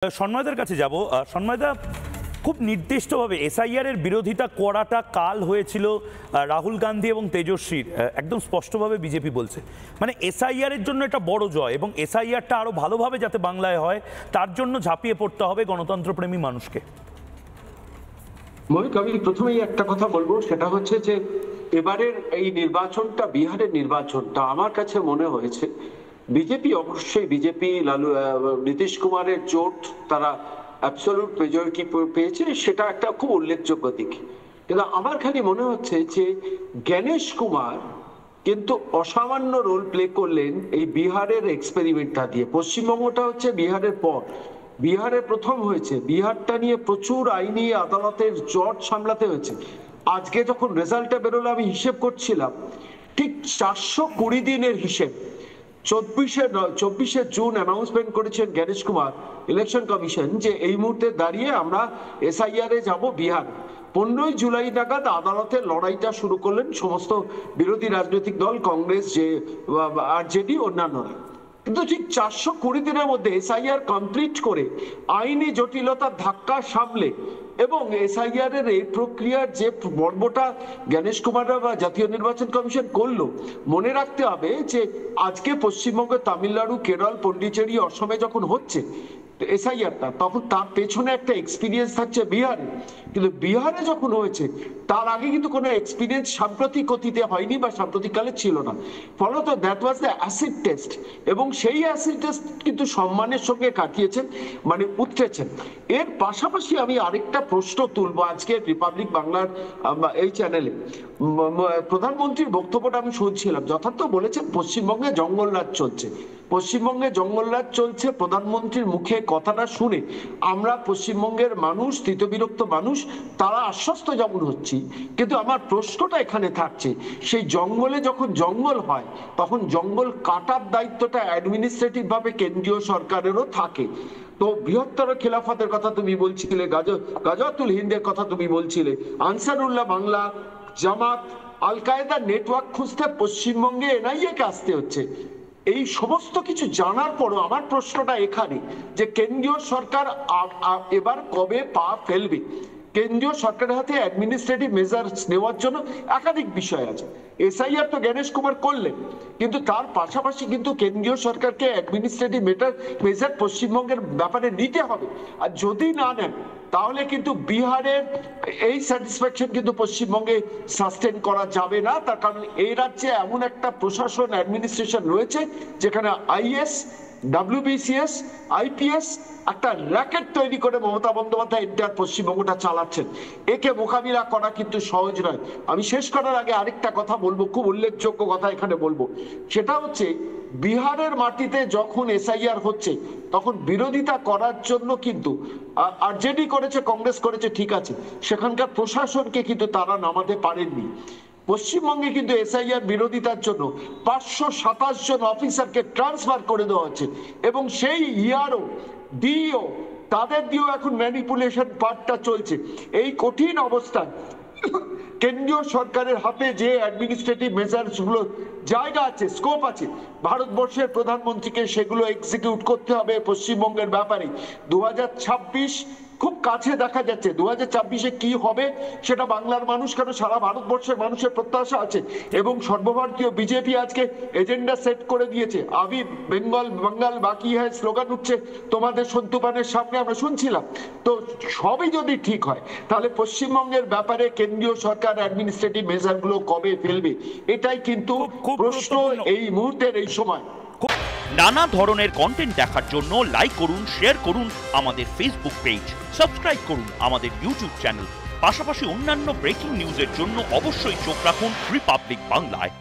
সন্ময়দার কাছে যাব। সন্ময়দা, খুব নির্দিষ্টভাবে এসআইআর এর বিরোধিতা করাটা কাল হয়েছিল রাহুল গান্ধী এবং তেজস্বীর, একদম স্পষ্টভাবে বিজেপি বলছে মানে এসআইআর এর জন্য এটা বড় জয় এবং এসআইআরটা আরো ভালোভাবে যাতে বাংলায় হয় তার জন্য ঝাঁপিয়ে পড়তে হবে গণতন্ত্রপ্রেমী মানুষকে। মহিক, আমি প্রথমেই একটা কথা বলবো, সেটা হচ্ছে যে এবারের এই নির্বাচনটা, বিহারের নির্বাচনটা আমার কাছে মনে হয়েছে বিজেপি, অবশ্যই বিজেপি নীতিশ কুমারের জোট, তারা অ্যাবসলিউট মেজরিটি পেয়েছে, সেটা একটা খুব উল্লেখযোগ্য দিক। কিন্তু আমার খালি মনে হচ্ছে যে গণেশ কুমার কিন্তু অসামান্য রোল প্লে করলেন এই বিহারের এক্সপেরিমেন্টটা দিয়ে। পশ্চিমবঙ্গটা হচ্ছে বিহারের পর, বিহারে প্রথম হয়েছে, বিহারটা নিয়ে প্রচুর আইনি আদালতের জট সামলাতে হয়েছে। আজকে যখন রেজাল্টটা বেরোলো আমি হিসেব করছিলাম, ঠিক 420 দিনের হিসেব। 24শে জুন অ্যানাউন্সমেন্ট করেছেন গণেশ কুমার ইলেকশন কমিশন যে এই মুহূর্তে দাঁড়িয়ে আমরা এসআইআর এ যাব বিহার। 15ই জুলাই নাগাদ আদালতের লড়াইটা শুরু করলেন সমস্ত বিরোধী রাজনৈতিক দল, কংগ্রেস, যে আরজেডি, অন্যান্যরা। কিন্তু ঠিক 420 দিনের মধ্যে এসআইআর কমপ্লিট করে আইনি জটিলতার ধাক্কা সামলে এবং এসআইআর এর এই প্রক্রিয়ার যে পর্বটা গণেশ কুমাররা বা জাতীয় নির্বাচন কমিশন করলো, মনে রাখতে হবে যে আজকে পশ্চিমবঙ্গ, তামিলনাড়ু, কেরল, পন্ডিচেরি, অসমে যখন হচ্ছে এসআইআরটা, তখন তার পেছনে একটা এক্সপিরিয়েন্স থাকছে বিহারে। কিন্তু বিহারে যখন হয়েছে তার আগে কিন্তু কোনো এক্সপিরিয়েন্স সাম্প্রতিক অতীতে হয়নি বা সাম্প্রতিককালে ছিল না। ফলত that was the acid test, এবং সেই অ্যাসিড টেস্ট কিন্তু সম্মানের সঙ্গে কাটিয়েছেন, মানে উঠেছেন। এর পাশাপাশি আমি আরেকটা প্রশ্ন তুলবো আজকে রিপাবলিক বাংলার এই চ্যানেলে। প্রধানমন্ত্রীর বক্তব্যটা আমি শুনছিলাম, যথার্থ বলেছেন পশ্চিমবঙ্গে জঙ্গলরাজ চলছে, পশ্চিমবঙ্গে জঙ্গলরাজ চলছে। প্রধানমন্ত্রীর মুখে কথাটা শুনে আমরা পশ্চিমবঙ্গের মানুষ, স্থিতবিরক্ত মানুষ, তারা আশ্বস্ত যেমন হচ্ছি, কিন্তু আমার প্রশ্নটা এখানে থাকছে, সেই জঙ্গলে যখন জঙ্গল হয় তখন জঙ্গল কাটার দায়িত্বটা অ্যাডমিনিস্ট্রেটিভ ভাবে কেন্দ্রীয় সরকারেরও থাকে। তো বৃহত্তর খেলাফতের কথা তুমি বলছিলে, গাজাতুল হিন্দের কথা তুমি বলছিলে, আনসারুল্লাহ বাংলা, জামাত, আল কায়েদার নেটওয়ার্ক খুঁজতে পশ্চিমবঙ্গে এনআইএ কে আসতে হচ্ছে। এই সমস্ত কিছু জানার পরও আমার প্রশ্নটা এখানে যে কেন্দ্রীয় সরকার এবার কবে পা ফেলবে? কেন্দ্রীয় সরকারের হাতে অ্যাডমিনিস্ট্রেটিভ মেজার্স নেওয়ার জন্য একাধিক বিষয় আছে। এসআইআর তো গণেশ কুমার করলেন, কিন্তু তার পাশাপাশি কিন্তু কেন্দ্রীয় সরকারকে অ্যাডমিনিস্ট্রেটিভ মেজার পশ্চিমবঙ্গের ব্যাপারে নিতে হবে। আর যদি না নেন তাহলে কিন্তু বিহারের এই স্যাটিসফ্যাকশন কিন্তু পশ্চিমবঙ্গে সাস্টেন করা যাবে না। তার কারণ এই রাজ্যে এমন একটা প্রশাসন, অ্যাডমিনিস্ট্রেশন রয়েছে যেখানে আইএস, ডব্লিউবিসিএস, আইপিএস একটা র্যাকেট তৈরি করে মমতা বন্দ্যোপাধ্যায় এন্টার পশ্চিমবঙ্গটা চালাচ্ছেন। একে মোকাবিলা করা কিন্তু সহজ নয়। আমি শেষ করার আগে আরেকটা কথা বলবো, খুব উল্লেখযোগ্য কথা এখানে বলবো, সেটা হচ্ছে বিহারের মাটিতে যখন এসআইআর হচ্ছে তখন বিরোধিতা করার জন্য কিন্তু আরজেডি করেছে, কংগ্রেস করেছে, ঠিক আছে, সেখানকার প্রশাসনকে কিন্তু তারা নামাতে পারেননি। পশ্চিমবঙ্গে কিন্তু এসআইআর বিরোধিতার জন্য 527 জন অফিসারকে ট্রান্সফার করে দেওয়া হচ্ছে, এবং সেই ইআরও, ডিও, তাদের দিয়েও এখন ম্যানিপুলেশন পার্টটা চলছে। এই কঠিন অবস্থায় কেন্দ্রীয় সরকারের হাতে যে অ্যাডমিনিস্ট্রেটিভ মেজার্স গুলো জায়গা আছে, স্কোপ আছে, ভারতবর্ষের প্রধানমন্ত্রীকে সেগুলো এক্সিকিউট করতে হবে পশ্চিমবঙ্গের ব্যাপারে। 2026 খুব কাছে দেখা যাচ্ছে। 2024-এ কি হবে সেটা বাংলার মানুষ কেন সারা ভারতবর্ষের মানুষের প্রত্যাশা আছে, এবং সর্বভারতীয় বিজেপি আজকে এজেন্ডা সেট করে দিয়েছে। আবি বেঙ্গল বাঙ্গাল বাকি হয় স্লোগান উঠছে তোমাদের সন্তুপানের সামনে, আমরা শুনছিলাম। তো সবই যদি ঠিক হয় তাহলে পশ্চিমবঙ্গের ব্যাপারে কেন্দ্রীয় সরকার অ্যাডমিনিস্ট্রেটিভ মেজারগুলো কবে ফেলবে, এটাই কিন্তু প্রশ্ন এই মুহূর্তের এই সময়। নানা ধরনের কন্টেন্ট দেখার জন্য লাইক করুন, শেয়ার করুন আমাদের ফেসবুক পেজ, সাবস্ক্রাইব করুন আমাদের ইউটিউব চ্যানেল। পাশাপাশি অন্যান্য ব্রেকিং নিউজের জন্য অবশ্যই চোখ রাখুন রিপাবলিক বাংলায়।